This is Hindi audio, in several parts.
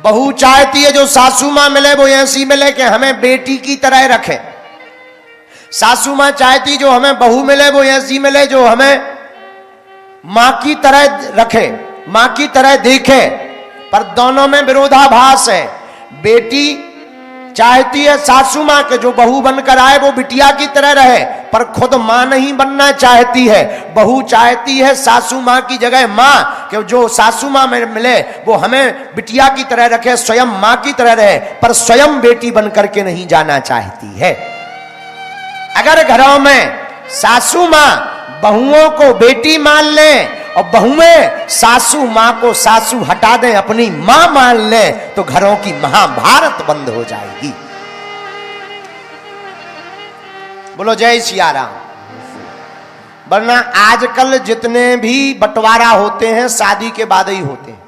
बहू चाहती है जो सासू मां मिले वो ऐसी मिले कि हमें बेटी की तरह रखे। सासू मां चाहती जो हमें बहू मिले वो ऐसी मिले जो हमें मां की तरह रखे, मां की तरह देखे। पर दोनों में विरोधाभास है। बेटी चाहती है सासू मां के जो बहू बनकर आए वो बिटिया की तरह रहे, पर खुद मां नहीं बनना चाहती है। बहू चाहती है सासू मां की जगह मां कि जो सासू मां में मिले वो हमें बिटिया की तरह रखे, स्वयं मां की तरह रहे, पर स्वयं बेटी बनकर के नहीं जाना चाहती है। अगर घरों में सासू मां बहुओं को बेटी मान लें और बहुएं सासू मां को सासू हटा दें, अपनी मां मान लें, तो घरों की महाभारत बंद हो जाएगी। बोलो जय सिया राम। वरना आजकल जितने भी बंटवारा होते हैं शादी के बाद ही होते हैं।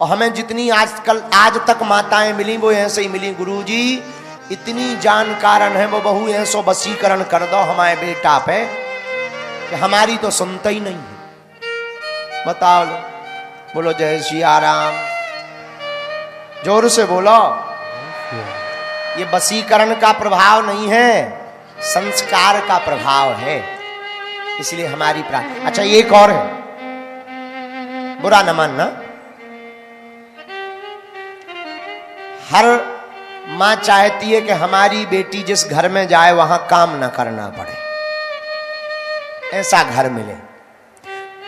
और हमें जितनी आज तक माताएं मिली वो ऐसे ही मिली। गुरुजी इतनी जानकारण है, वो बहू ऐसो वशीकरण कर दो हमारे बेटा पे कि हमारी तो सुनता ही नहीं है। बताओ लो। बोलो जय सिया राम। जोर से बोलो। ये वशीकरण का प्रभाव नहीं है, संस्कार का प्रभाव है। इसलिए हमारी प्रार्थना। अच्छा एक और है, बुरा न मानना। हर मां चाहती है कि हमारी बेटी जिस घर में जाए वहां काम ना करना पड़े, ऐसा घर मिले।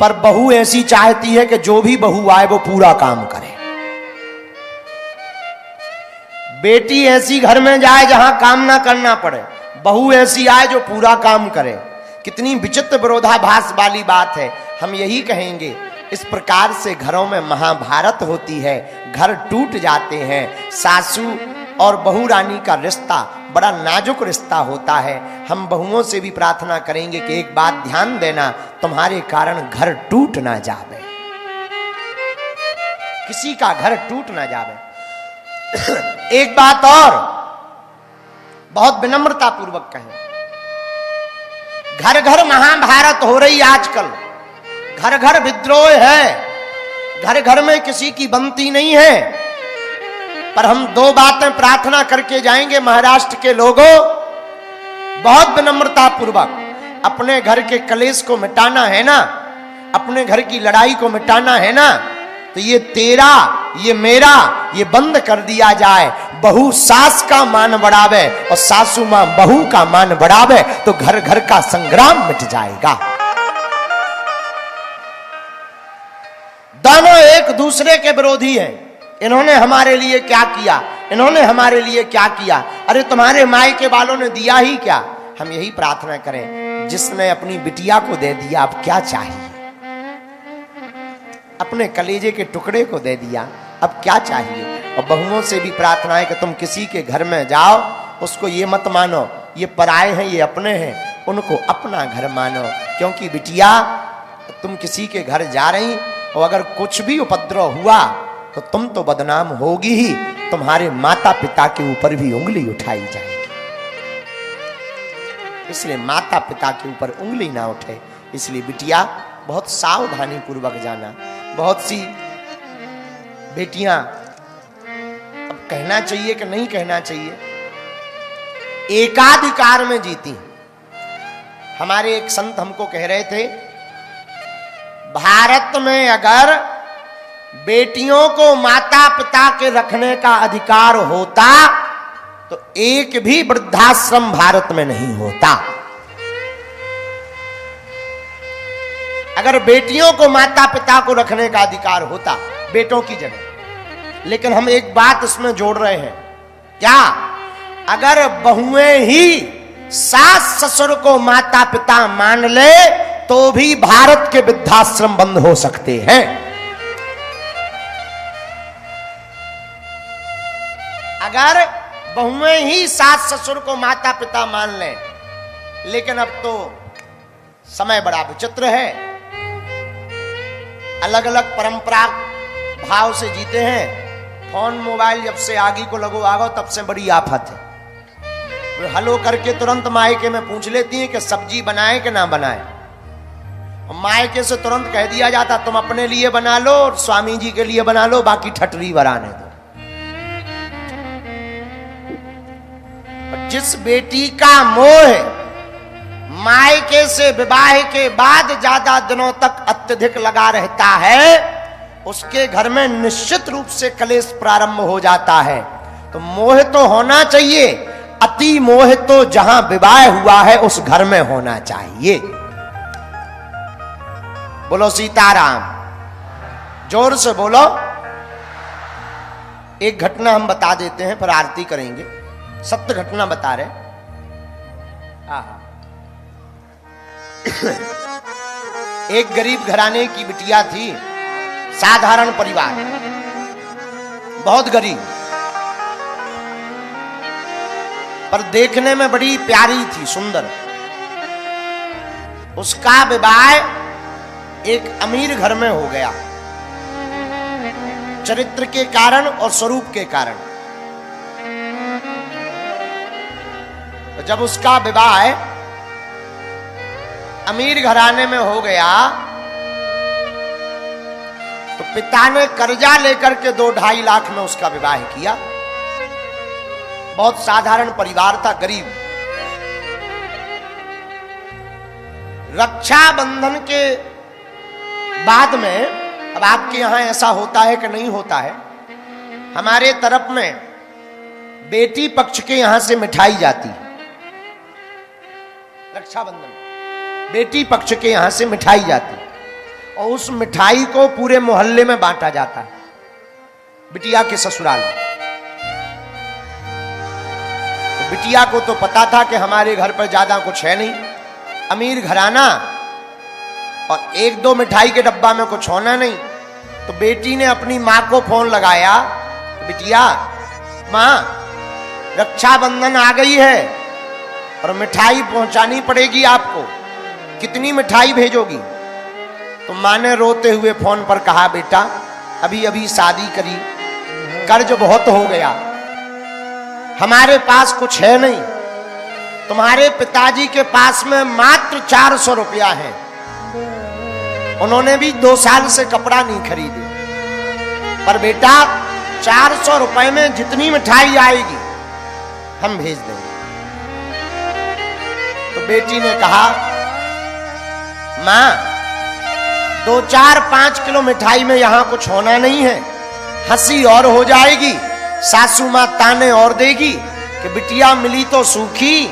पर बहू ऐसी चाहती है कि जो भी बहू आए वो पूरा काम करे। बेटी ऐसी घर में जाए जहां काम ना करना पड़े, बहू ऐसी आए जो पूरा काम करे। कितनी विचित्र विरोधाभास वाली बात है। हम यही कहेंगे, इस प्रकार से घरों में महाभारत होती है, घर टूट जाते हैं। सासू और बहू रानी का रिश्ता बड़ा नाजुक रिश्ता होता है। हम बहुओं से भी प्रार्थना करेंगे कि एक बात ध्यान देना, तुम्हारे कारण घर टूट ना जावे, किसी का घर टूट ना जावे। एक बात और बहुत विनम्रता पूर्वक कहें, घर घर महाभारत हो रही आजकल, घर घर विद्रोह है, घर घर में किसी की बनती नहीं है। पर हम दो बातें प्रार्थना करके जाएंगे महाराष्ट्र के लोगों, बहुत विनम्रता पूर्वक अपने घर के कलेश को मिटाना है ना, अपने घर की लड़ाई को मिटाना है ना, तो ये तेरा ये मेरा ये बंद कर दिया जाए। बहू सास का मान बढ़ावे और सासू मां बहू का मान बढ़ावे तो घर घर का संग्राम मिट जाएगा। दोनों एक दूसरे के विरोधी हैं। इन्होंने हमारे लिए क्या किया, इन्होंने हमारे लिए क्या किया, अरे तुम्हारे माई के बालों ने दिया ही क्या। हम यही प्रार्थना करें, जिसने अपनी बिटिया को दे दिया अब क्या चाहिए, अपने कलेजे के टुकड़े को दे दिया अब क्या चाहिए। और बहुओं से भी प्रार्थना है कि तुम किसी के घर में जाओ, उसको ये मत मानो ये पराए हैं ये अपने हैं, उनको अपना घर मानो। क्योंकि बिटिया तुम किसी के घर जा रही और अगर कुछ भी उपद्रव हुआ तो तुम तो बदनाम होगी ही, तुम्हारे माता पिता के ऊपर भी उंगली उठाई जाएगी। इसलिए माता पिता के ऊपर उंगली ना उठे। इसलिए बिटिया बहुत सावधानी पूर्वक जाना। बहुत सी बेटियां, अब कहना चाहिए कि नहीं कहना चाहिए, एकाधिकार में जीती। हमारे एक संत हमको कह रहे थे, भारत में अगर बेटियों को माता पिता के रखने का अधिकार होता तो एक भी वृद्धाश्रम भारत में नहीं होता। अगर बेटियों को माता पिता को रखने का अधिकार होता बेटों की जगह। लेकिन हम एक बात इसमें जोड़ रहे हैं, क्या अगर बहुएं ही सास ससुर को माता पिता मान ले तो भी भारत के वृद्धाश्रम बंद हो सकते हैं। अगर बहुएं ही सास ससुर को माता पिता मान लें। लेकिन अब तो समय बड़ा विचित्र है, अलग अलग परंपरा भाव से जीते हैं। फोन मोबाइल जब से आगे को लगो आगो तब से बड़ी आफत है। वो हलो करके तुरंत मायके में पूछ लेती हैं कि सब्जी बनाए कि ना बनाए। मायके से तुरंत कह दिया जाता तुम अपने लिए बना लो और स्वामी जी के लिए बना लो, बाकी ठटरी बराने दो। जिस बेटी का मोह मायके से विवाह के बाद ज्यादा दिनों तक अत्यधिक लगा रहता है, उसके घर में निश्चित रूप से कलेश प्रारंभ हो जाता है। तो मोह तो होना चाहिए, अति मोह तो जहां विवाह हुआ है उस घर में होना चाहिए। बोलो सीताराम, जोर से बोलो। एक घटना हम बता देते हैं, फिर आरती करेंगे। सत्य घटना बता रहे। एक गरीब घराने की बिटिया थी, साधारण परिवार, बहुत गरीब, पर देखने में बड़ी प्यारी थी, सुंदर। उसका विवाह एक अमीर घर में हो गया, चरित्र के कारण और स्वरूप के कारण। जब उसका विवाह अमीर घराने में हो गया तो पिता ने कर्जा लेकर के 2-2.5 लाख में उसका विवाह किया। बहुत साधारण परिवार था, गरीब। रक्षाबंधन के बाद में, अब आपके यहां ऐसा होता है कि नहीं होता है, हमारे तरफ में बेटी पक्ष के यहां से मिठाई जाती है। रक्षाबंधन बेटी पक्ष के यहां से मिठाई जाती है और उस मिठाई को पूरे मोहल्ले में बांटा जाता है, बिटिया के ससुराल में। तो बिटिया को तो पता था कि हमारे घर पर ज्यादा कुछ है नहीं, अमीर घराना, और 1-2 मिठाई के डब्बा में कुछ होना नहीं। तो बेटी ने अपनी मां को फोन लगाया, बिटिया, मां, रक्षाबंधन आ गई है और मिठाई पहुंचानी पड़ेगी आपको, कितनी मिठाई भेजोगी? तो मां ने रोते हुए फोन पर कहा, बेटा, अभी अभी शादी करी, कर्ज बहुत हो गया, हमारे पास कुछ है नहीं, तुम्हारे पिताजी के पास में मात्र 400 रुपया है, उन्होंने भी 2 साल से कपड़ा नहीं खरीदे, पर बेटा 400 रुपए में जितनी मिठाई आएगी हम भेज देंगे। तो बेटी ने कहा, मां, 2, 4, 5 किलो मिठाई में यहां कुछ होना नहीं है, हंसी और हो जाएगी, सासू मां ताने और देगी कि बिटिया मिली तो सूखी,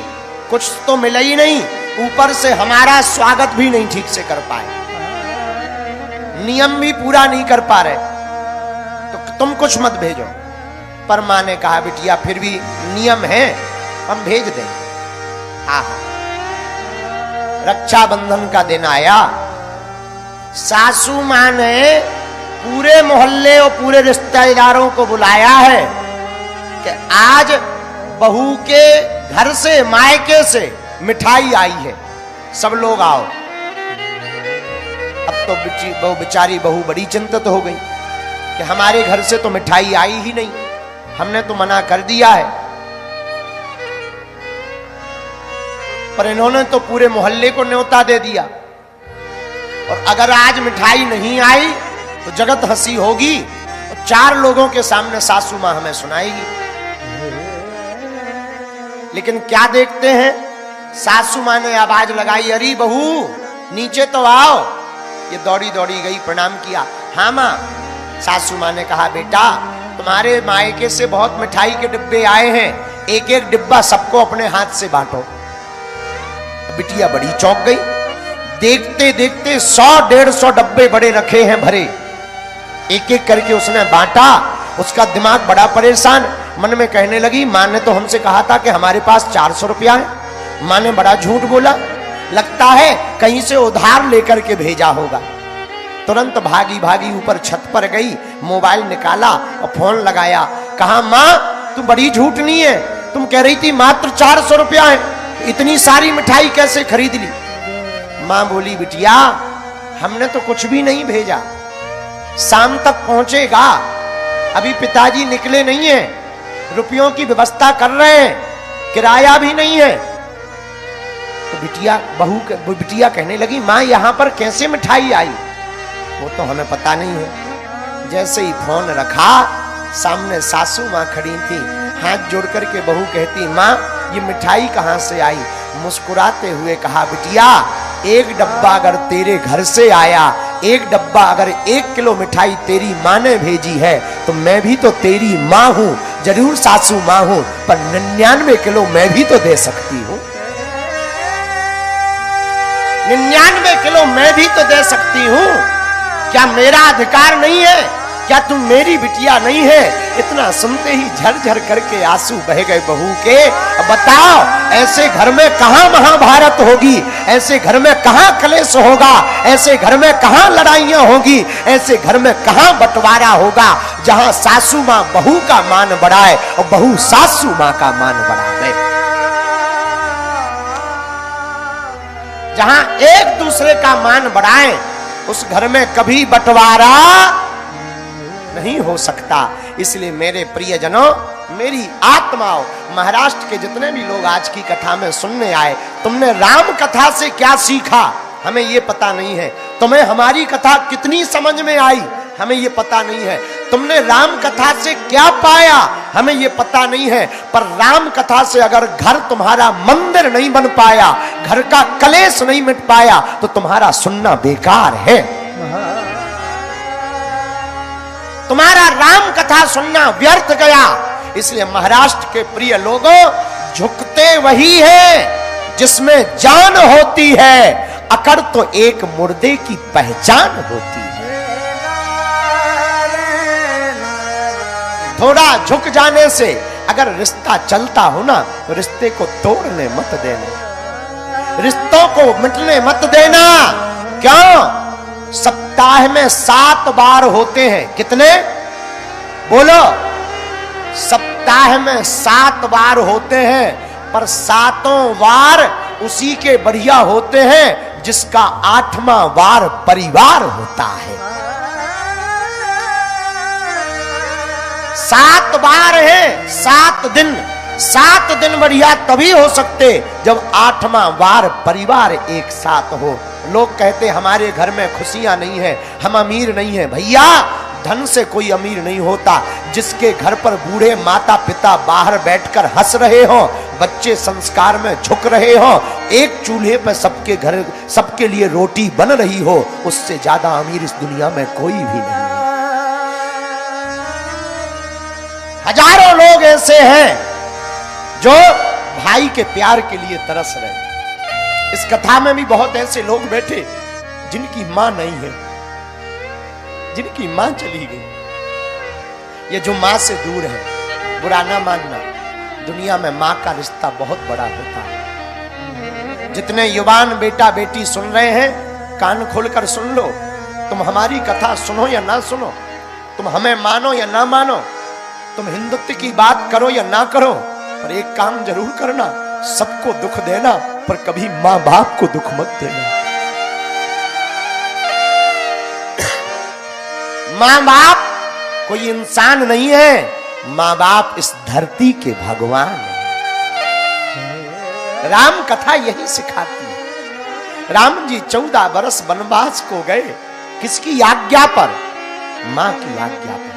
कुछ तो मिला ही नहीं, ऊपर से हमारा स्वागत भी नहीं ठीक से कर पाए, नियम भी पूरा नहीं कर पा रहे, तो तुम कुछ मत भेजो। पर मां ने कहा, बिटिया, फिर भी नियम है, हम भेज देंगे। हाँ, रक्षाबंधन का दिन आया, सासू मां ने पूरे मोहल्ले और पूरे रिश्तेदारों को बुलाया है कि आज बहू के घर से, मायके से मिठाई आई है, सब लोग आओ। अब तो वो बेचारी बहू बड़ी चिंतित हो गई कि हमारे घर से तो मिठाई आई ही नहीं, हमने तो मना कर दिया है, पर इन्होंने तो पूरे मोहल्ले को न्योता दे दिया, और अगर आज मिठाई नहीं आई तो जगत हंसी होगी और 4 लोगों के सामने सासू मां हमें सुनाएगी। लेकिन क्या देखते हैं, सासू मां ने आवाज लगाई, अरे बहू नीचे तो आओ। ये दौड़ी दौड़ी गई, प्रणाम किया। हाँ मां। सासू मां ने कहा, बेटा, तुम्हारे मायके से बहुत मिठाई के डिब्बे आए हैं, एक एक डिब्बा सबको अपने हाथ से बांटो। बिटिया बड़ी चौंक गई, देखते देखते 100-150 डब्बे बड़े रखे हैं भरे, एक एक करके उसने बांटा। उसका दिमाग बड़ा परेशान, मन में कहने लगी, मां ने तो हमसे कहा था कि हमारे पास 400 रुपया है, मां ने बड़ा झूठ बोला, लगता है कहीं से उधार लेकर के भेजा होगा। तुरंत भागी भागी ऊपर छत पर गई, मोबाइल निकाला और फोन लगाया, कहा, मां, तुम बड़ी झूठनी है, तुम कह रही थी मात्र 400 रुपया है, इतनी सारी मिठाई कैसे खरीद ली? मां बोली, बिटिया, हमने तो कुछ भी नहीं भेजा, शाम तक पहुंचेगा, अभी पिताजी निकले नहीं है, रुपयों की व्यवस्था कर रहे हैं, किराया भी नहीं है। तो बिटिया कहने लगी, माँ यहाँ पर कैसे मिठाई आई? वो तो हमें पता नहीं है। जैसे ही फोन रखा, सामने सासू माँ खड़ी थी, हाथ जोड़ करके बहू कहती, माँ ये मिठाई कहाँ से आई? मुस्कुराते हुए कहा, बिटिया एक डब्बा अगर तेरे घर से आया, एक डब्बा अगर 1 किलो मिठाई तेरी माँ ने भेजी है, तो मैं भी तो तेरी माँ हूं, जरूर सासू माँ हूं, पर 99 किलो मैं भी तो दे सकती हूं। 99 किलो मैं भी तो दे सकती हूं। क्या मेरा अधिकार नहीं है? क्या तुम मेरी बिटिया नहीं है? इतना सुनते ही झरझर करके आंसू बह गए बहू के। अब बताओ, ऐसे घर में कहां महाभारत होगी? ऐसे घर में कहां क्लेश होगा? ऐसे घर में कहां लड़ाइयां होगी? ऐसे घर में कहां बंटवारा होगा जहां सासू मां बहू का मान बढ़ाए और बहू सासू मां का मान बढ़ावे? जहां एक दूसरे का मान बढ़ाए, उस घर में कभी बंटवारा नहीं हो सकता। इसलिए मेरे प्रियजनों, मेरी आत्माओं, महाराष्ट्र के जितने भी लोग आज की कथा में सुनने आए, तुमने राम कथा से क्या सीखा हमें ये पता नहीं है। तुम्हें हमारी कथा कितनी समझ में आई हमें ये पता नहीं है। तुमने राम कथा से क्या पाया हमें ये पता नहीं है। पर राम कथा से अगर घर तुम्हारा मंदिर नहीं बन पाया, घर का कलेश नहीं मिट पाया, तो तुम्हारा सुनना बेकार है। तुम्हारा राम कथा सुनना व्यर्थ गया। इसलिए महाराष्ट्र के प्रिय लोगों, झुकते वही है जिसमें जान होती है, अकड़ तो एक मुर्दे की पहचान होती है। थोड़ा झुक जाने से अगर रिश्ता चलता हो ना, तो रिश्ते को तोड़ने मत देना, रिश्तों को मिटने मत देना। क्यों? सप्ताह में 7 बार होते हैं। कितने? बोलो। सप्ताह में 7 बार होते हैं, पर 7 बार उसी के बढ़िया होते हैं जिसका 8वां बार परिवार होता है। 7 बार है, 7 दिन। 7 दिन बढ़िया तभी हो सकते जब 8वां बार परिवार एक साथ हो। लोग कहते हमारे घर में खुशियां नहीं है, हम अमीर नहीं है। भैया, धन से कोई अमीर नहीं होता। जिसके घर पर बूढ़े माता पिता बाहर बैठकर हंस रहे हो, बच्चे संस्कार में झुक रहे हो, एक चूल्हे पर सबके घर सबके लिए रोटी बन रही हो, उससे ज्यादा अमीर इस दुनिया में कोई भी नहीं है। हजारों लोग ऐसे हैं जो भाई के प्यार के लिए तरस रहे। इस कथा में भी बहुत ऐसे लोग बैठे जिनकी मां नहीं है, जिनकी मां चली गई। ये जो मां से दूर है, बुरा ना मानना, दुनिया में मां का रिश्ता बहुत बड़ा होता है। जितने युवान बेटा बेटी सुन रहे हैं, कान खोलकर सुन लो। तुम हमारी कथा सुनो या ना सुनो, तुम हमें मानो या ना मानो, तुम हिंदुत्व की बात करो या ना करो, पर एक काम जरूर करना, सबको दुख देना, पर कभी मां बाप को दुख मत देना। मां बाप कोई इंसान नहीं है, मां बाप इस धरती के भगवान है। राम कथा यही सिखाती है। राम जी 14 बरस वनवास को गए, किसकी आज्ञा पर? मां की आज्ञा पर।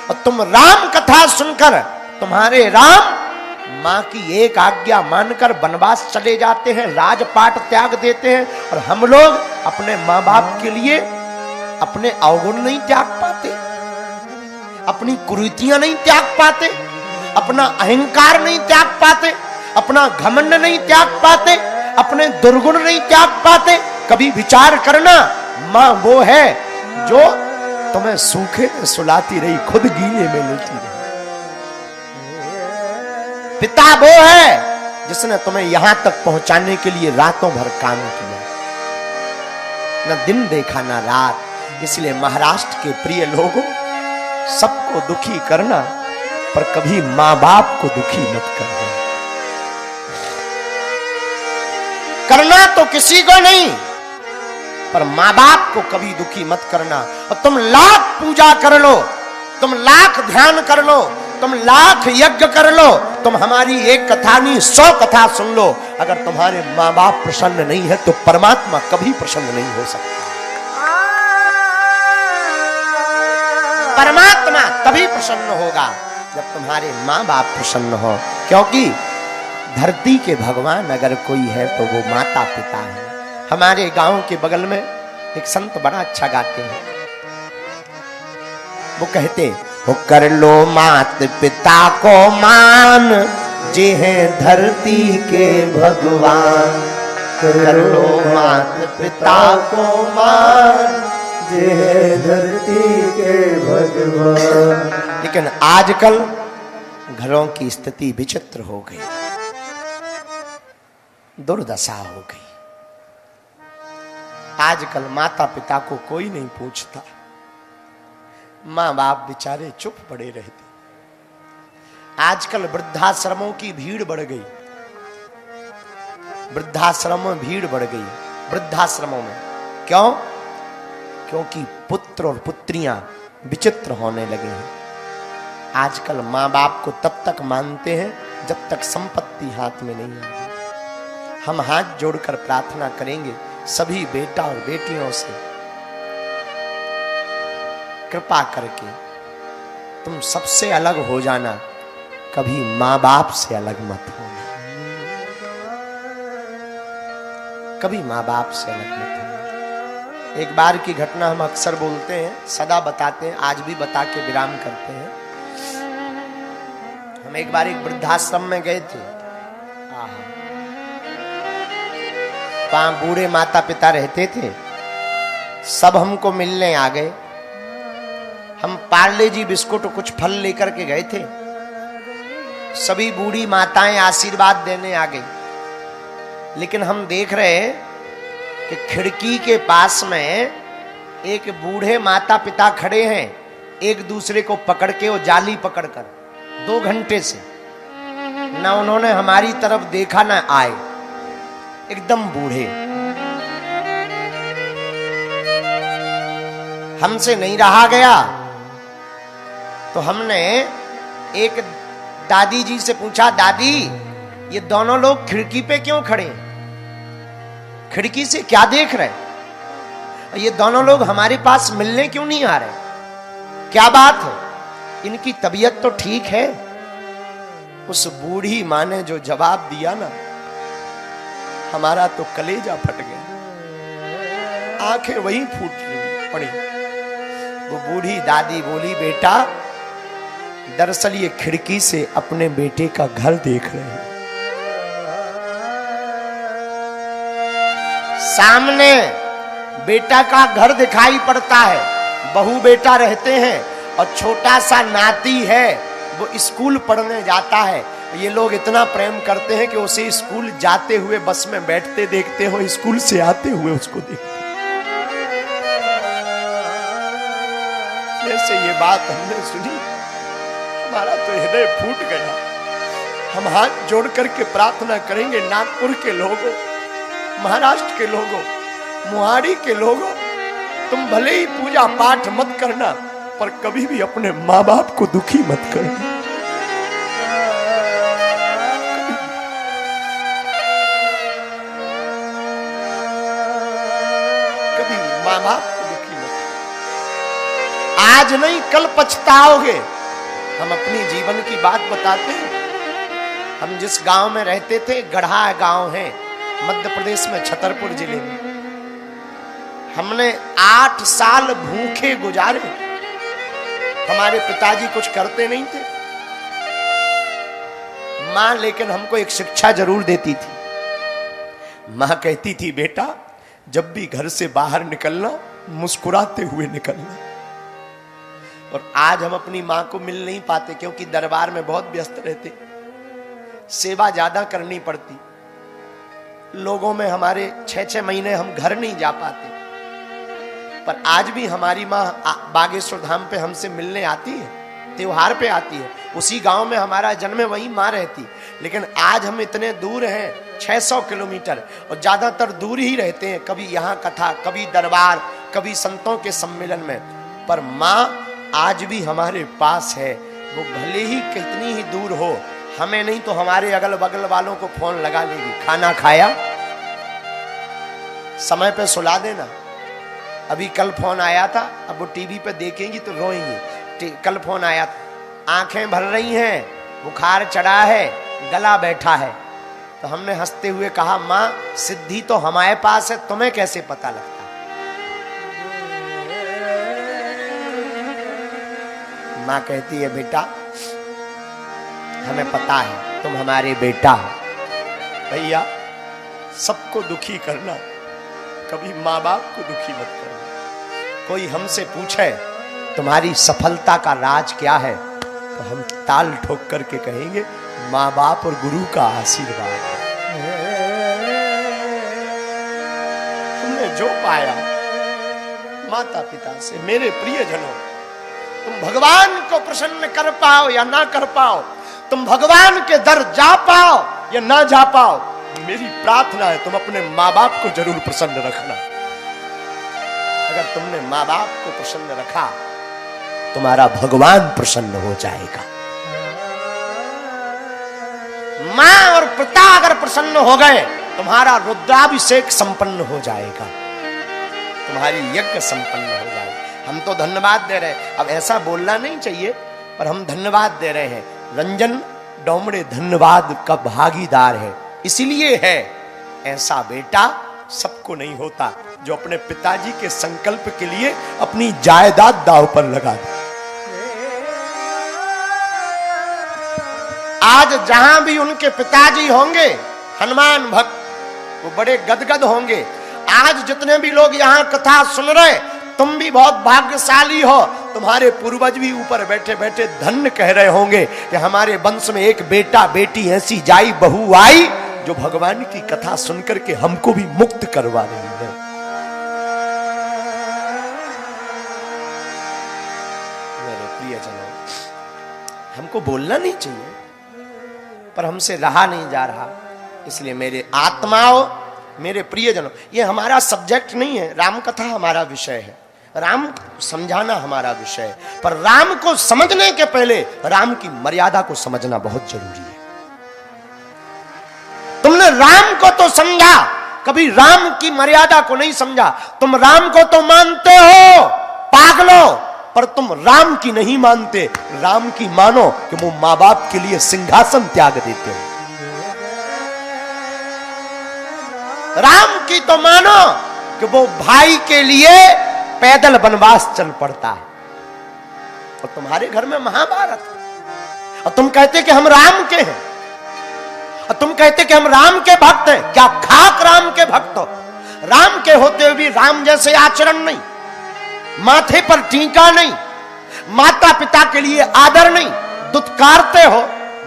और तुम राम कथा सुनकर तुम्हारे राम मां की एक आज्ञा मानकर वनवास चले जाते हैं, राजपाट त्याग देते हैं, और हम लोग अपने मां बाप के लिए अपने अवगुण नहीं त्याग पाते, अपनी कुरीतियां नहीं त्याग पाते, अपना अहंकार नहीं त्याग पाते, अपना घमंड नहीं त्याग पाते, अपने दुर्गुण नहीं त्याग पाते। कभी विचार करना, मां वो है जो तुम्हें सूखे में सुलाती रही, खुद गीले में लेटी रही। पिता वो है जिसने तुम्हें यहां तक पहुंचाने के लिए रातों भर काम किया, न दिन देखा ना रात। इसलिए महाराष्ट्र के प्रिय लोगों, सबको दुखी करना, पर कभी मां बाप को दुखी मत करना तो किसी को नहीं, पर मां बाप को कभी दुखी मत करना। और तुम लाख पूजा कर लो, तुम लाख ध्यान कर लो, तुम लाख यज्ञ कर लो, तुम हमारी एक कथा नहीं 100 कथा सुन लो, अगर तुम्हारे माँ बाप प्रसन्न नहीं है तो परमात्मा कभी प्रसन्न नहीं हो सकता। परमात्मा तभी प्रसन्न होगा जब तुम्हारे माँ बाप प्रसन्न हो, क्योंकि धरती के भगवान अगर कोई है तो वो माता पिता है। हमारे गांव के बगल में एक संत बड़ा अच्छा गाते हैं, वो कहते हो कर लो मात पिता को मान, जे हैं धरती के भगवान। कर लो मात पिता को मान, जे हैं धरती के भगवान। लेकिन आजकल घरों की स्थिति विचित्र हो गई, दुर्दशा हो गई। आजकल माता पिता को कोई नहीं पूछता, माँ बाप बेचारे चुप पड़े रहते। आजकल वृद्धाश्रमों की भीड़ बढ़ गई, वृद्धाश्रमों में भीड़ बढ़ गई। वृद्धाश्रमों में क्यों? क्योंकि पुत्र और पुत्रियां विचित्र होने लगे हैं। आजकल माँ बाप को तब तक मानते हैं जब तक संपत्ति हाथ में नहीं आती। हम हाथ जोड़कर प्रार्थना करेंगे सभी बेटा और बेटियों से, कृपा करके तुम सबसे अलग हो जाना, कभी माँ बाप से अलग मत होना, कभी माँ बाप से अलग मत होना। एक बार की घटना हम अक्सर बोलते हैं, सदा बताते हैं, आज भी बता के विराम करते हैं। हम एक बार एक वृद्धाश्रम में गए थे, वहां बूढ़े माता पिता रहते थे, सब हमको मिलने आ गए। हम पार्ले जी बिस्कुट और कुछ फल लेकर के गए थे, सभी बूढ़ी माताएं आशीर्वाद देने आ गई। लेकिन हम देख रहे कि खिड़की के पास में एक बूढ़े माता पिता खड़े हैं, एक दूसरे को पकड़ के, वो जाली पकड़कर 2 घंटे से ना उन्होंने हमारी तरफ देखा ना आए, एकदम बूढ़े। हमसे नहीं रहा गया तो हमने एक दादी जी से पूछा, दादी ये दोनों लोग खिड़की पे क्यों खड़े हैं, खिड़की से क्या देख रहे हैं, ये दोनों लोग हमारे पास मिलने क्यों नहीं आ रहे, क्या बात है, इनकी तबीयत तो ठीक है? उस बूढ़ी मां ने जो जवाब दिया ना, हमारा तो कलेजा फट गया, आंखें वहीं फूट पड़ी। वो बूढ़ी दादी बोली, बेटा दरअसल ये खिड़की से अपने बेटे का घर देख रहे हैं, सामने बेटा का घर दिखाई पड़ता है, बहू बेटा रहते हैं और छोटा सा नाती है, वो स्कूल पढ़ने जाता है। ये लोग इतना प्रेम करते हैं कि उसे स्कूल जाते हुए बस में बैठते देखते हो, स्कूल से आते हुए उसको देखते। जैसे ये बात हमने सुनी, हमारा तो हृदय फूट गया। हम हाथ जोड़ करके प्रार्थना करेंगे, नागपुर के लोगों, महाराष्ट्र के लोगों, मुहाड़ी के लोगों, तुम भले ही पूजा पाठ मत करना, पर कभी भी अपने माँ बाप को दुखी मत करना। कभी माँ बाप को दुखी मत, आज नहीं कल पछताओगे। हम अपनी जीवन की बात बताते हैं। हम जिस गांव में रहते थे, गढ़ा गांव है मध्य प्रदेश में, छतरपुर जिले में, हमने 8 साल भूखे गुजारे। हमारे पिताजी कुछ करते नहीं थे, मां लेकिन हमको एक शिक्षा जरूर देती थी। मां कहती थी, बेटा जब भी घर से बाहर निकलना मुस्कुराते हुए निकलना। और आज हम अपनी मां को मिल नहीं पाते, क्योंकि दरबार में बहुत व्यस्त रहते, सेवा ज्यादा करनी पड़ती, लोगों में हमारे 6-6 महीने हम घर नहीं जा पाते। पर आज भी हमारी माँ बागेश्वर धाम पे हमसे मिलने आती है, त्योहार पे आती है। उसी गांव में हमारा जन्म है, वहीं माँ रहती। लेकिन आज हम इतने दूर हैं, 600 किलोमीटर, और ज्यादातर दूर ही रहते हैं। कभी यहाँ कथा, कभी दरबार, कभी संतों के सम्मेलन में, पर माँ आज भी हमारे पास है। वो भले ही कितनी ही दूर हो, हमें नहीं तो हमारे अगल बगल वालों को फोन लगा लेगी, खाना खाया, समय पे सुला देना। अभी कल फोन आया था, अब वो टीवी पे देखेंगी तो रोएंगी। कल फोन आया था, आंखें भर रही हैं, बुखार चढ़ा है, गला बैठा है। तो हमने हंसते हुए कहा, माँ सिद्धि तो हमारे पास है, तुम्हें कैसे पता लगता? माँ कहती है, बेटा हमें पता है तुम हमारे बेटा हो। भैया सबको दुखी करना, कभी माँ बाप को दुखी मत करना। कोई हमसे पूछे तुम्हारी सफलता का राज क्या है, तो हम ताल ठोक करके कहेंगे माँ बाप और गुरु का आशीर्वाद। तुमने जो पाया माता पिता से, मेरे प्रियजनों, तुम भगवान को प्रसन्न कर पाओ या ना कर पाओ, तुम भगवान के दर जा पाओ या ना जा पाओ, मेरी प्रार्थना है तुम अपने माँ बाप को जरूर प्रसन्न रखना। अगर तुमने माँ बाप को प्रसन्न रखा, तुम्हारा भगवान प्रसन्न हो जाएगा। माँ और पिता अगर प्रसन्न हो गए, तुम्हारा रुद्राभिषेक संपन्न हो जाएगा, तुम्हारी यज्ञ संपन्न हो जाएगा। हम तो धन्यवाद दे रहे हैं, अब ऐसा बोलना नहीं चाहिए, पर हम धन्यवाद दे रहे हैं। रंजन डोमड़े धन्यवाद का भागीदार है, इसलिए है ऐसा बेटा सबको नहीं होता जो अपने पिताजी के संकल्प के लिए अपनी जायदाद दांव पर लगा दे। आज जहां भी उनके पिताजी होंगे हनुमान भक्त, वो बड़े गदगद होंगे। आज जितने भी लोग यहाँ कथा सुन रहे, तुम भी बहुत भाग्यशाली हो, तुम्हारे पूर्वज भी ऊपर बैठे बैठे धन्य कह रहे होंगे कि हमारे वंश में एक बेटा बेटी ऐसी जाई बहू आई जो भगवान की कथा सुनकर के हमको भी मुक्त करवा रही है। मेरे प्रियजनों, हमको बोलना नहीं चाहिए, पर हमसे रहा नहीं जा रहा, इसलिए मेरे आत्माओं, मेरे प्रियजनों, ये हमारा सब्जेक्ट नहीं है, राम कथा हमारा विषय है, राम समझाना हमारा विषय है, पर राम को समझने के पहले राम की मर्यादा को समझना बहुत जरूरी है। तुमने राम को तो समझा, कभी राम की मर्यादा को नहीं समझा। तुम राम को तो मानते हो पागलो, पर तुम राम की नहीं मानते। राम की मानो कि वो मां बाप के लिए सिंहासन त्याग देते हो। राम की तो मानो कि वो भाई के लिए पैदल वनवास चल पड़ता है। और तुम्हारे घर में महाभारत, और तुम कहते कि हम राम के हैं, और तुम कहते कि हम राम के भक्त हैं। क्या खाक राम के भक्त हो? राम के होते हुए भी राम जैसे आचरण नहीं, माथे पर टीका नहीं, माता पिता के लिए आदर नहीं, दुत्कारते हो,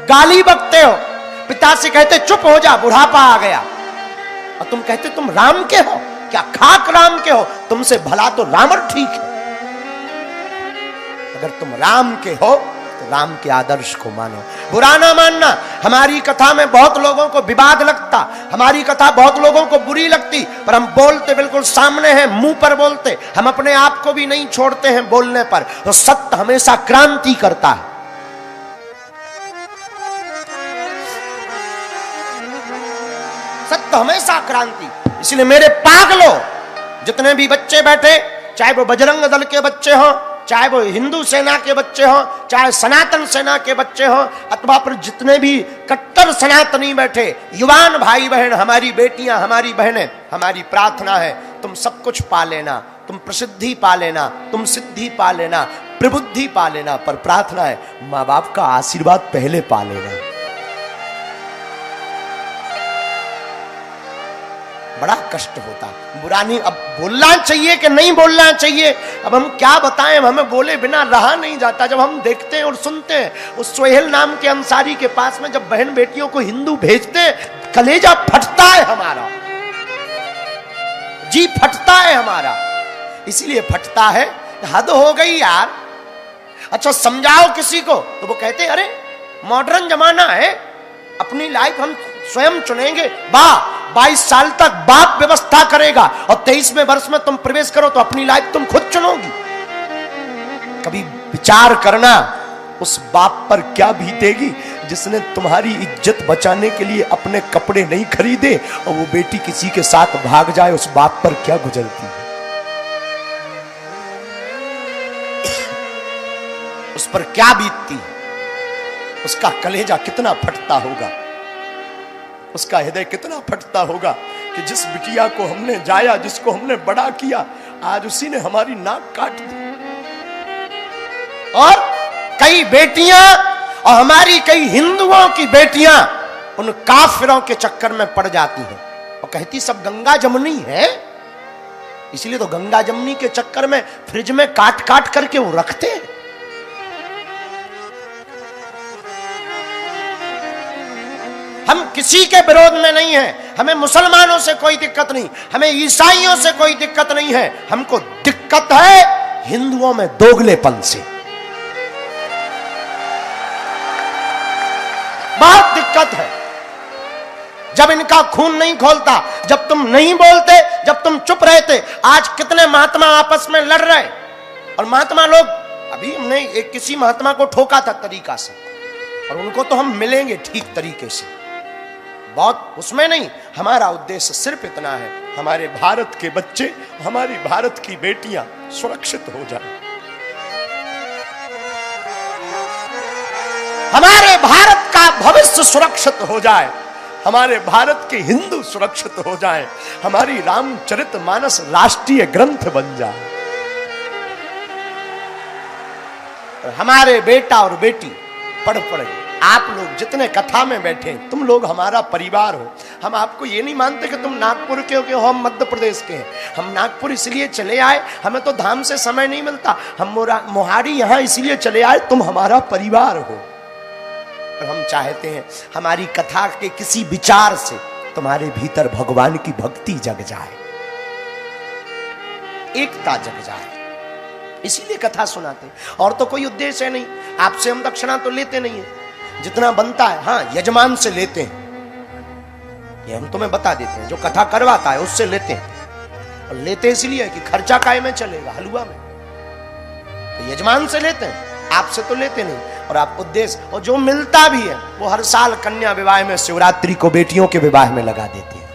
गाली बकते हो, पिता से कहते चुप हो जा बुढ़ापा आ गया, और तुम कहते तुम राम के हो। क्या खाक राम के हो? तुमसे भला तो रावण ठीक है। अगर तुम राम के हो तो राम के आदर्श को मानो, बुरा ना मानना। हमारी कथा में बहुत लोगों को विवाद लगता, हमारी कथा बहुत लोगों को बुरी लगती, पर हम बोलते बिल्कुल सामने हैं, मुंह पर बोलते। हम अपने आप को भी नहीं छोड़ते हैं बोलने पर। तो सत्य हमेशा क्रांति करता है। सत्य हमेशा क्रांति। इसलिए मेरे पागलों, जितने भी बच्चे बैठे, चाहे वो बजरंग दल के बच्चे हों, चाहे वो हिंदू सेना के बच्चे हों, चाहे सनातन सेना के बच्चे हों, अथवा पर जितने भी कट्टर सनातनी बैठे, युवान भाई बहन, हमारी बेटियां, हमारी बहनें, हमारी प्रार्थना है तुम सब कुछ पा लेना, तुम प्रसिद्धि पा लेना, तुम सिद्धि पा लेना, प्रबुद्धि पा लेना, पर प्रार्थना है माँ बाप का आशीर्वाद पहले पा लेना। बड़ा कष्ट होता, बुरा नहीं। अब बोलना चाहिए कि नहीं बोलना चाहिए, अब हम क्या बताएं, हमें बोले बिना रहा नहीं जाता। जब हम देखते हैं और सुनते हैं उस सोहेल नाम के अंसारी के पास में जब बहन बेटियों को हिंदू भेजते, कलेजा फटता है हमारा, जी फटता है हमारा। इसलिए फटता है, हद हो गई यार। अच्छा समझाओ किसी को तो वो कहते अरे मॉडर्न जमाना है, अपनी लाइफ हम स्वयं चुनेंगे। 22 साल तक बाप व्यवस्था करेगा और 23वें वर्ष में तुम प्रवेश करो तो अपनी लाइफ तुम खुद चुनोगी। कभी विचार करना उस बाप पर क्या बीतेगी जिसने तुम्हारी इज्जत बचाने के लिए अपने कपड़े नहीं खरीदे और वो बेटी किसी के साथ भाग जाए, उस बाप पर क्या गुजरती है? उस पर क्या बीतती है? उसका कलेजा कितना फटता होगा, उसका हृदय कितना फटता होगा कि जिस बिटिया को हमने जाया, जिसको हमने बड़ा किया, आज उसी ने हमारी नाक काट दी। और कई बेटियां, और हमारी कई हिंदुओं की बेटियां उन काफिरों के चक्कर में पड़ जाती हैं और कहती सब गंगा जमुनी है। इसलिए तो गंगा जमुनी के चक्कर में फ्रिज में काट काट करके वो रखते हैं। हम किसी के विरोध में नहीं हैं, हमें मुसलमानों से कोई दिक्कत नहीं, हमें ईसाइयों से कोई दिक्कत नहीं है, हमको दिक्कत है हिंदुओं में दोगलेपन से। बहुत दिक्कत है। जब इनका खून नहीं खोलता, जब तुम नहीं बोलते, जब तुम चुप रहते। आज कितने महात्मा आपस में लड़ रहे, और महात्मा लोग, अभी हमने एक किसी महात्मा को ठोका था तरीका से, और उनको तो हम मिलेंगे ठीक तरीके से, बहुत उसमें नहीं। हमारा उद्देश्य सिर्फ इतना है, हमारे भारत के बच्चे, हमारी भारत की बेटियां सुरक्षित हो जाए, हमारे भारत का भविष्य सुरक्षित हो जाए, हमारे भारत के हिंदू सुरक्षित हो जाएं, हमारी रामचरितमानस राष्ट्रीय ग्रंथ बन जाए, हमारे बेटा और बेटी पढ़ पढ़। आप लोग जितने कथा में बैठे, तुम लोग हमारा परिवार हो। हम आपको ये नहीं मानते कि तुम नागपुर के हो, कि हम मध्य प्रदेश के हैं। हम नागपुर इसलिए चले आए, हमें तो धाम से समय नहीं मिलता, हम मोहारी यहां इसलिए चले आए, तुम हमारा परिवार हो। और हम चाहते हैं हमारी कथा के किसी विचार से तुम्हारे भीतर भगवान की भक्ति जग जाए, एकता जग जाए, इसीलिए कथा सुनाते। और तो कोई उद्देश्य है नहीं। आपसे हम दक्षिणा तो लेते नहीं है, जितना बनता है हाँ यजमान से लेते हैं, ये हम तुम्हें बता देते हैं। जो कथा करवाता है उससे लेते हैं, और लेते इसलिए कि खर्चा काय में चलेगा, हलवा में, तो यजमान से लेते हैं, आपसे तो लेते नहीं। और आप उद्देश्य, और जो मिलता भी है वो हर साल कन्या विवाह में, शिवरात्रि को बेटियों के विवाह में लगा देते हैं।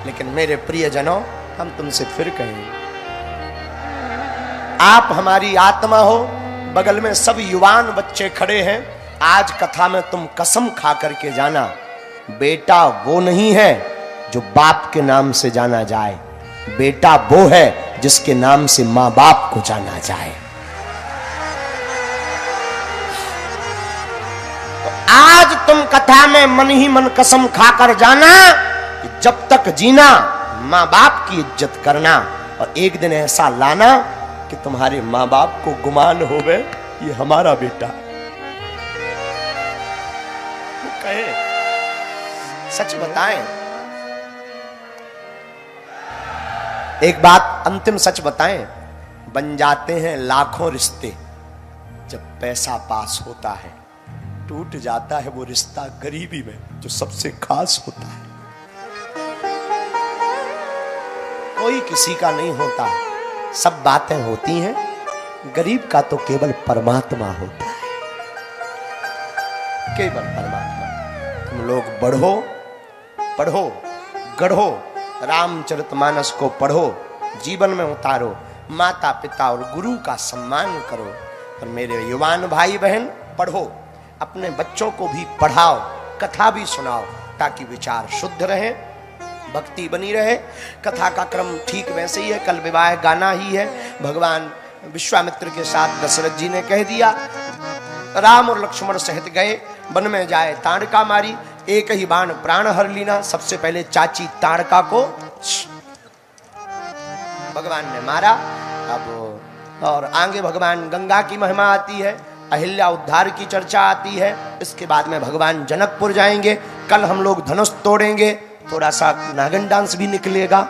लेकिन मेरे प्रियजनों, हम तुमसे फिर कहेंगे, आप हमारी आत्मा हो। बगल में सब युवान बच्चे खड़े हैं। आज कथा में तुम कसम खा करके जाना, बेटा वो नहीं है जो बाप के नाम से जाना जाए, बेटा वो है जिसके नाम से मां बाप को जाना जाए। तो आज तुम कथा में मन ही मन कसम खाकर जाना कि जब तक जीना मां बाप की इज्जत करना, और एक दिन ऐसा लाना कि तुम्हारे मां बाप को गुमान हो गए ये हमारा बेटा। वो कहे सच बताएं, एक बात अंतिम सच बताएं, बन जाते हैं लाखों रिश्ते, जब पैसा पास होता है टूट जाता है वो रिश्ता गरीबी में जो सबसे खास होता है। कोई किसी का नहीं होता, सब बातें होती हैं, गरीब का तो केवल परमात्मा होता है, केवल परमात्मा। तुम लोग बढ़ो, पढ़ो, गढ़ो, रामचरितमानस को पढ़ो, जीवन में उतारो, माता पिता और गुरु का सम्मान करो। और मेरे युवान भाई बहन पढ़ो, अपने बच्चों को भी पढ़ाओ, कथा भी सुनाओ, ताकि विचार शुद्ध रहे, भक्ति बनी रहे। कथा का क्रम ठीक वैसे ही है, कल विवाह गाना ही है। भगवान विश्वामित्र के साथ दशरथ जी ने कह दिया, राम और लक्ष्मण सहित गए, वन में जाए ताड़का मारी, एक ही बाण प्राण हर लीना। सबसे पहले चाची ताड़का को भगवान ने मारा। अब और आगे भगवान गंगा की महिमा आती है, अहिल्या उद्धार की चर्चा आती है। इसके बाद में भगवान जनकपुर जाएंगे। कल हम लोग धनुष तोड़ेंगे, थोड़ा सा नागन डांस भी निकलेगा।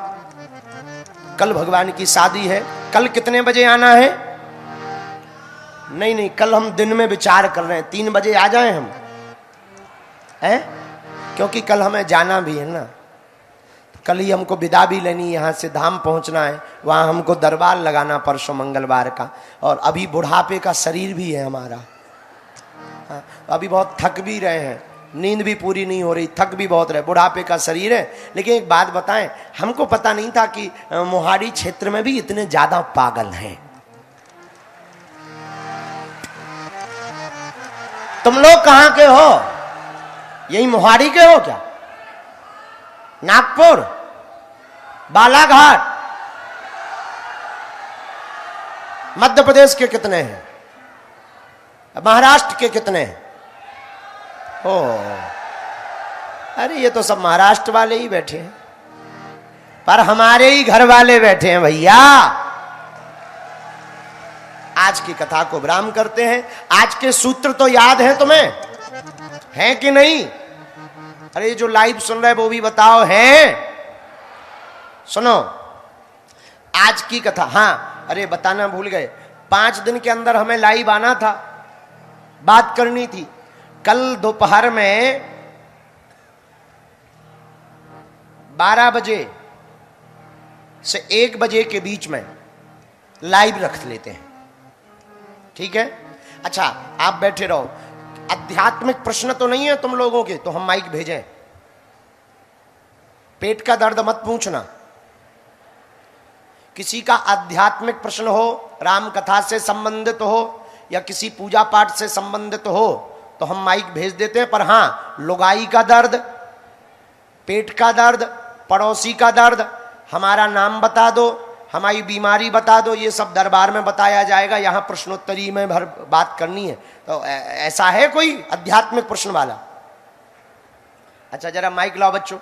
कल भगवान की शादी है। कल कितने बजे आना है? नहीं, कल हम दिन में विचार कर रहे हैं, 3 बजे आ जाएं हम, हैं? क्योंकि कल हमें जाना भी है ना। कल ही हमको विदा भी लेनी, यहाँ से धाम पहुँचना है, वहाँ हमको दरबार लगाना परसों मंगलवार का। और अभी बुढ़ापे का शरीर भी है हमारा, हाँ, अभी बहुत थक भी रहे हैं, नींद भी पूरी नहीं हो रही, थक भी बहुत रहे, बुढ़ापे का शरीर है। लेकिन एक बात बताएं, हमको पता नहीं था कि मोहाड़ी क्षेत्र में भी इतने ज्यादा पागल हैं। तुम लोग कहां के हो? यही मोहाड़ी के हो क्या? नागपुर, बालाघाट, मध्य प्रदेश के कितने हैं? महाराष्ट्र के कितने हैं? ओ, अरे ये तो सब महाराष्ट्र वाले ही बैठे हैं, पर हमारे ही घर वाले बैठे हैं भैया। आज की कथा को विराम करते हैं। आज के सूत्र तो याद है तुम्हें, हैं कि नहीं? अरे जो लाइव सुन रहे वो भी बताओ, हैं? सुनो आज की कथा। हाँ, अरे बताना भूल गए, 5 दिन के अंदर हमें लाइव आना था, बात करनी थी। कल दोपहर में 12 बजे से 1 बजे के बीच में लाइव रख लेते हैं, ठीक है? अच्छा, आप बैठे रहो। आध्यात्मिक प्रश्न तो नहीं है तुम लोगों के, तो हम माइक भेजें। पेट का दर्द मत पूछना। किसी का आध्यात्मिक प्रश्न हो, राम कथा से संबंधित हो या किसी पूजा पाठ से संबंधित हो, तो हम माइक भेज देते हैं। पर हां, लुगाई का दर्द, पेट का दर्द, पड़ोसी का दर्द, हमारा नाम बता दो, हमारी बीमारी बता दो, ये सब दरबार में बताया जाएगा। यहां प्रश्नोत्तरी में भर बात करनी है। तो ऐसा है कोई आध्यात्मिक प्रश्न वाला? अच्छा, जरा माइक लाओ बच्चों।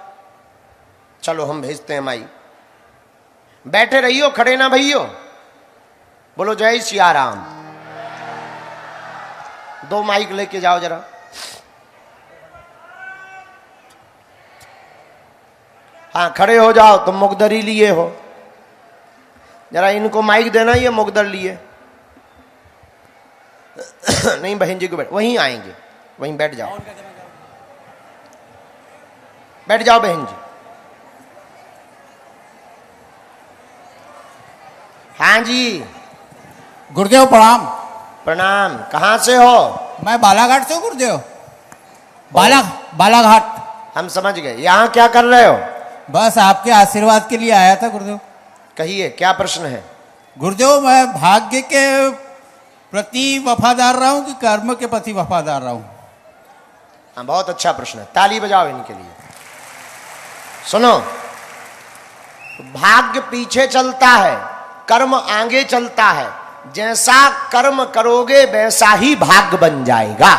चलो हम भेजते हैं माइक। बैठे रहियो, खड़े ना भइयो। बोलो जय सिया राम। 2 माइक लेके जाओ जरा। हाँ, खड़े हो जाओ, तुम मुकदरी लिए हो, जरा इनको माइक देना, ये मुकदर लिए। नहीं, बहन जी को बैठ, वहीं आएंगे, वहीं बैठ जाओ, बैठ जाओ बहन जी। हाँ जी, गुरुदेव प्रणाम। प्रणाम। कहाँ से हो? मैं बालाघाट से हूँ गुरुदेव। बालाघाट। हम समझ गए। यहाँ क्या कर रहे हो? बस आपके आशीर्वाद के लिए आया था गुरुदेव। कहिए, क्या प्रश्न है? गुरुदेव, मैं भाग्य के प्रति वफादार रहा हूँ कि कर्म के प्रति वफादार रहा हूँ? हाँ, बहुत अच्छा प्रश्न है, ताली बजाओ इनके लिए। सुनो, भाग्य पीछे चलता है, कर्म आगे चलता है। जैसा कर्म करोगे वैसा ही भाग्य बन जाएगा।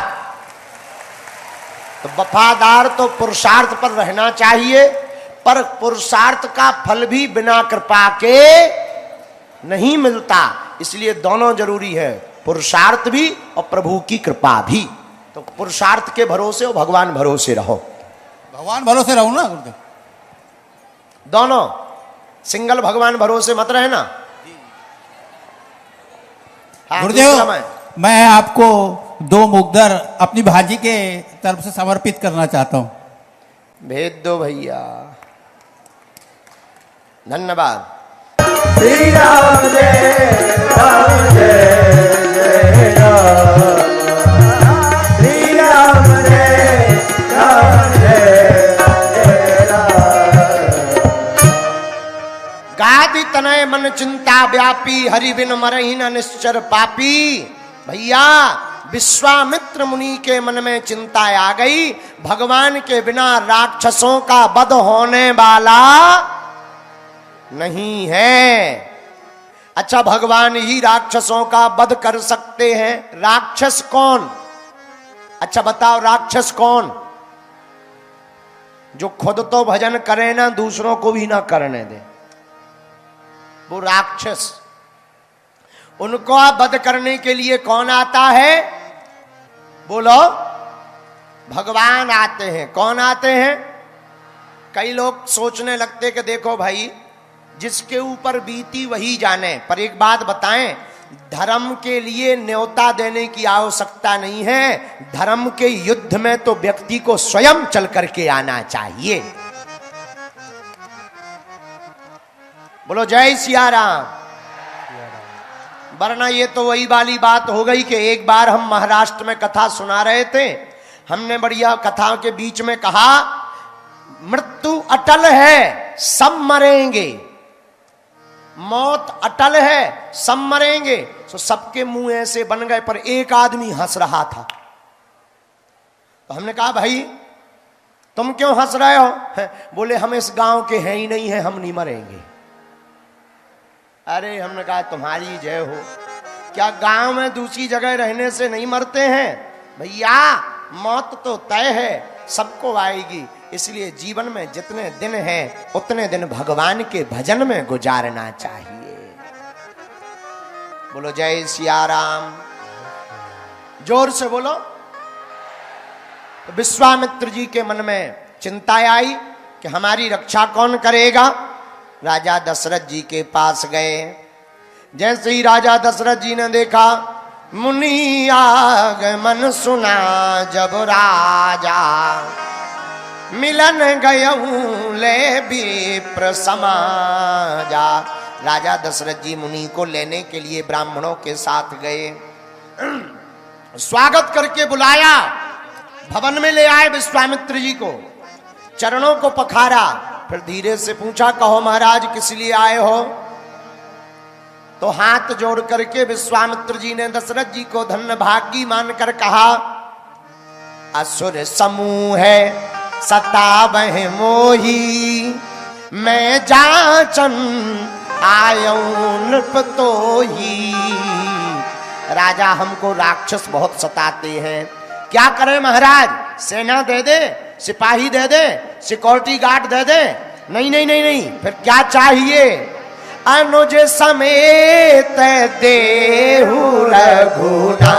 तो वफादार तो पुरुषार्थ पर रहना चाहिए, पर पुरुषार्थ का फल भी बिना कृपा के नहीं मिलता। इसलिए दोनों जरूरी है, पुरुषार्थ भी और प्रभु की कृपा भी। तो पुरुषार्थ के भरोसे और भगवान भरोसे रहो। भगवान भरोसे रहो ना गुरुदेव? दोनों, सिंगल भगवान भरोसे मत रहना। हाँ, गुरुदेव, मैं आपको 2 मुकदर अपनी भांजी के तरफ से समर्पित करना चाहता हूं। भेज दो भैया, धन्यवाद। श्री राम जय राम जय जय राम, श्री राम जय राम जय जय राम। गादि तनय मन चिंता व्यापी, हरि बिन मरहि न निश्चर पापी। भैया, विश्वामित्र मुनि के मन में चिंता आ गई, भगवान के बिना राक्षसों का वध होने वाला नहीं है। अच्छा, भगवान ही राक्षसों का वध कर सकते हैं। राक्षस कौन? अच्छा बताओ, राक्षस कौन? जो खुद तो भजन करे ना, दूसरों को भी ना करने दे, वो राक्षस। उनको वध करने के लिए कौन आता है? बोलो, भगवान आते हैं। कौन आते हैं? कई लोग सोचने लगते कि देखो भाई, जिसके ऊपर बीती वही जाने। पर एक बात बताएं, धर्म के लिए न्योता देने की आवश्यकता नहीं है। धर्म के युद्ध में तो व्यक्ति को स्वयं चल करके आना चाहिए। बोलो जय सिया राम। वरना ये तो वही वाली बात हो गई कि एक बार हम महाराष्ट्र में कथा सुना रहे थे, हमने बढ़िया कथा के बीच में कहा मृत्यु अटल है, सब मरेंगे, मौत अटल है, सब मरेंगे। तो सबके मुंह ऐसे बन गए, पर एक आदमी हंस रहा था। तो हमने कहा भाई तुम क्यों हंस रहे हो? बोले हम इस गांव के हैं ही नहीं है, हम नहीं मरेंगे। अरे हमने कहा तुम्हारी जय हो, क्या गांव में दूसरी जगह रहने से नहीं मरते हैं? भैया मौत तो तय है, सबको आएगी, इसलिए जीवन में जितने दिन हैं उतने दिन भगवान के भजन में गुजारना चाहिए। बोलो जय सिया राम, जोर से बोलो। तो विश्वामित्र जी के मन में चिंता आई कि हमारी रक्षा कौन करेगा। राजा दशरथ जी के पास गए। जैसे ही राजा दशरथ जी ने देखा, मुनि आगमन सुना जब राजा, मिलन गयऊं ले विप्र समाजा। राजा दशरथ जी मुनि को लेने के लिए ब्राह्मणों के साथ गए, स्वागत करके बुलाया, भवन में ले आए विश्वामित्र जी को, चरणों को पखारा, फिर धीरे से पूछा कहो महाराज किस लिए आए हो? तो हाथ जोड़ करके विश्वामित्र जी ने दशरथ जी को धन्य भागी मानकर कहा, असुर समूह है सतावह मोही, मैं जाचन आयऊं नृप तोही। राजा हमको राक्षस बहुत सताते हैं, क्या करें महाराज? सेना दे दे, सिपाही दे दे, सिक्योरिटी गार्ड दे दे? नहीं नहीं नहीं नहीं, फिर क्या चाहिए? अनुज समेत देहु रघुनाथा,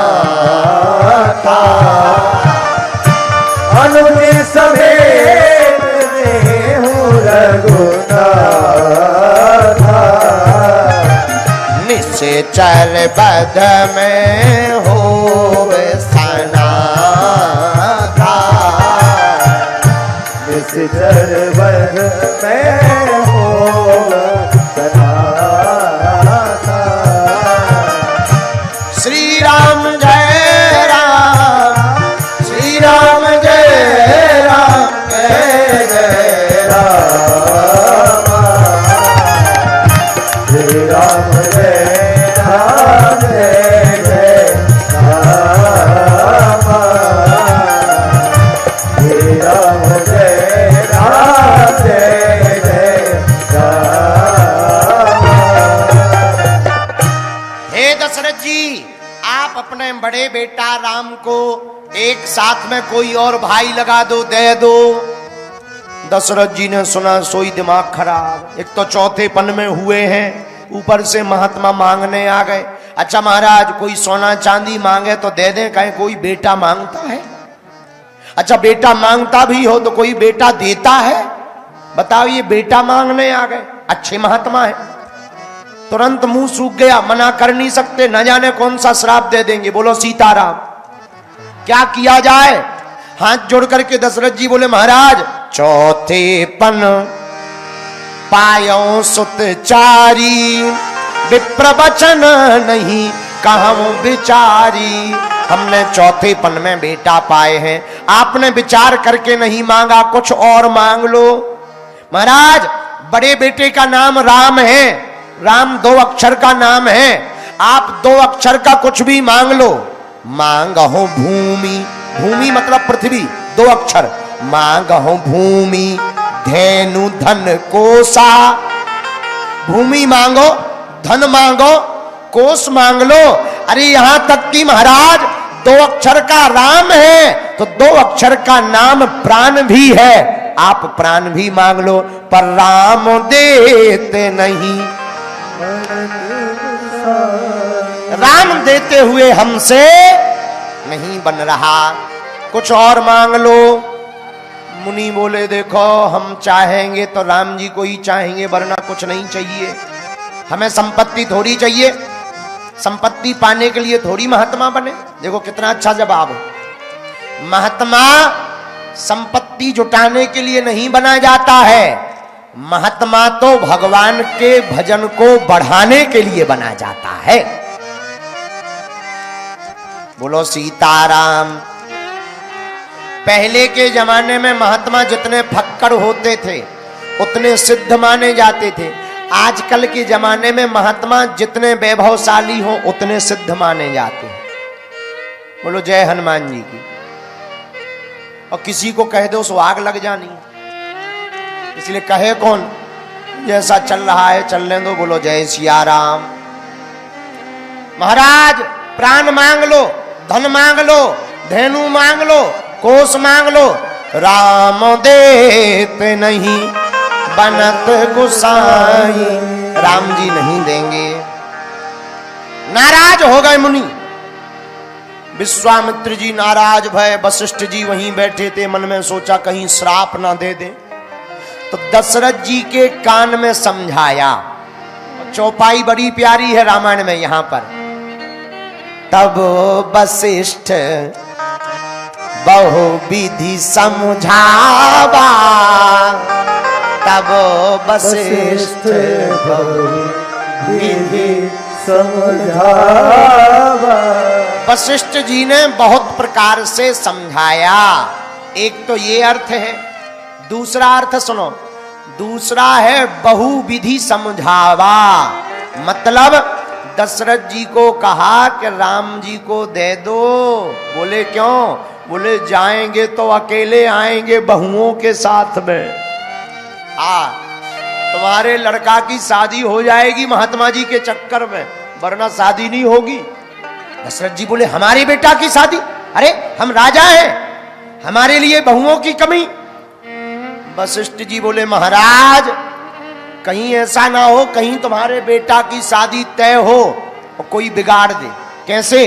अनुज समेत देहु रघुनाथा, निश्चर बध में हो सना था, निश्चर बध में हो सना था। श्री राम जय राम, श्री राम जय राम, जय जय राम, श्री राम जय राम, जय जय राम, श्री राम जय राम, जय जय राम। हे दशरथ जी, आप अपने बड़े बेटा राम को एक साथ में कोई और भाई लगा दो, दे दो। दशरथ जी ने सुना, सोई दिमाग खराब, एक तो चौथेपन में हुए हैं, ऊपर से महात्मा मांगने आ गए। अच्छा महाराज कोई सोना चांदी मांगे तो दे दें, कहीं कोई बेटा मांगता है? अच्छा बेटा मांगता भी हो तो कोई बेटा देता है? बताओ, ये बेटा मांगने आ गए, अच्छे महात्मा है। तुरंत मुंह सूख गया, मना कर नहीं सकते, न जाने कौन सा श्राप दे देंगे। बोलो सीताराम। क्या किया जाए? हाथ जोड़ करके दशरथ जी बोले, महाराज चौथेपन पायो सुत चारी, विप्र वचन नहीं कहूं बिचारी। हमने चौथेपन में बेटा पाए हैं, आपने विचार करके नहीं मांगा, कुछ और मांग लो। महाराज बड़े बेटे का नाम राम है, राम 2 अक्षर का नाम है, आप 2 अक्षर का कुछ भी मांग लो। मांगहु भूमि, भूमि मतलब पृथ्वी, 2 अक्षर। मांगहु भूमि धेनु धन कोसा, भूमि मांगो, धन मांगो, कोष मांग लो। अरे यहां तक कि महाराज 2 अक्षर का राम है तो 2 अक्षर का नाम प्राण भी है, आप प्राण भी मांग लो, पर राम देते नहीं। राम देते हुए हमसे नहीं बन रहा, कुछ और मांग लो। मुनि बोले, देखो हम चाहेंगे तो राम जी को ही चाहेंगे, वरना कुछ नहीं चाहिए। हमें संपत्ति थोड़ी चाहिए, संपत्ति पाने के लिए थोड़ी महात्मा बने। देखो कितना अच्छा जवाब। महात्मा संपत्ति जुटाने के लिए नहीं बना जाता है, महात्मा तो भगवान के भजन को बढ़ाने के लिए बना जाता है। बोलो सीताराम। पहले के जमाने में महात्मा जितने फक्कड़ होते थे उतने सिद्ध माने जाते थे। आजकल के जमाने में महात्मा जितने वैभवशाली हो उतने सिद्ध माने जाते हैं। बोलो जय हनुमान जी की। और किसी को कह दो सो आग लग जानी, इसलिए कहे कौन, जैसा चल रहा है चलने दो। बोलो जय सिया राम। महाराज प्राण मांग लो, धन मांग लो, धेनु मांग लो, कोष मांग लो, राम देते नहीं बनत गुसाई। राम जी नहीं देंगे। नाराज हो गए मुनि। विश्वामित्र जी नाराज भय। वशिष्ठ जी वहीं बैठे थे, मन में सोचा कहीं श्राप ना दे दे। तो दशरथ जी के कान में समझाया। चौपाई बड़ी प्यारी है रामायण में यहां पर। तब वशिष्ठ बहु विधि समझावा, तब वशिष्ठ बहु विधि समझावा। वशिष्ठ जी ने बहुत प्रकार से समझाया। एक तो ये अर्थ है, दूसरा अर्थ सुनो, दूसरा है बहुविधि समझावा। मतलब दशरथ जी को कहा कि राम जी को दे दो। बोले क्यों? बोले जाएंगे तो अकेले आएंगे बहुओं के साथ में। तुम्हारे लड़का की शादी हो जाएगी महात्मा जी के चक्कर में, वरना शादी नहीं होगी। दशरथ जी बोले हमारे बेटा की शादी? अरे हम राजा हैं, हमारे लिए बहुओं की कमी। वशिष्ठ जी बोले महाराज कहीं ऐसा ना हो, कहीं तुम्हारे बेटा की शादी तय हो और कोई बिगाड़ दे। कैसे?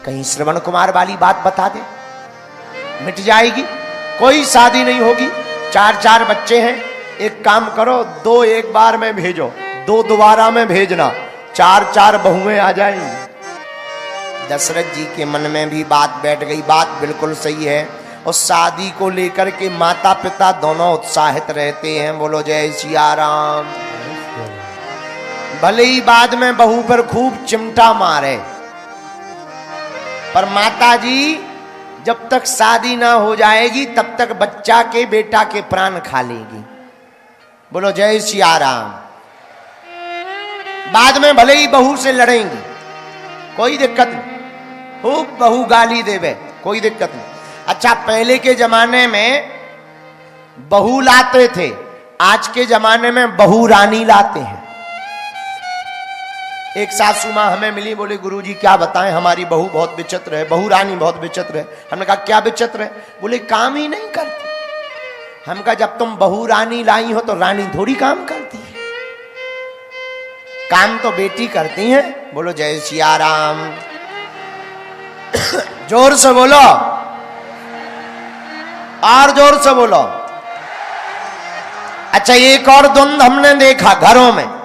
कहीं श्रवण कुमार वाली बात बता दे, मिट जाएगी, कोई शादी नहीं होगी। 4 बच्चे हैं, एक काम करो 2 एक बार में भेजो, 2 दोबारा में भेजना, 4 बहुएं आ जाएंगी। दशरथ जी के मन में भी बात बैठ गई। बात बिल्कुल सही है। और शादी को लेकर के माता पिता दोनों उत्साहित रहते हैं। बोलो जय सिया राम। भले ही बाद में बहू पर खूब चिमटा मारे, पर माता जी जब तक शादी ना हो जाएगी तब तक बच्चा के बेटा के प्राण खा लेगी। बोलो जय सिया राम। बाद में भले ही बहू से लड़ेंगी, कोई दिक्कत नहीं, खूब बहू गाली देवे, कोई दिक्कत नहीं। अच्छा पहले के जमाने में बहू लाते थे, आज के जमाने में बहू रानी लाते हैं। एक सासू माँ हमें मिली, बोले गुरुजी क्या बताएं, हमारी बहू बहुत विचित्र है, बहू रानी बहुत विचित्र है। हमने कहा क्या विचित्र है? बोले काम ही नहीं करती। हम कहा जब तुम बहू रानी लाई हो तो रानी थोड़ी काम करती है, काम तो बेटी करती है। बोलो जय सिया राम। जोर से बोलो, और जोर से बोलो। अच्छा एक और द्वंद हमने देखा घरों में।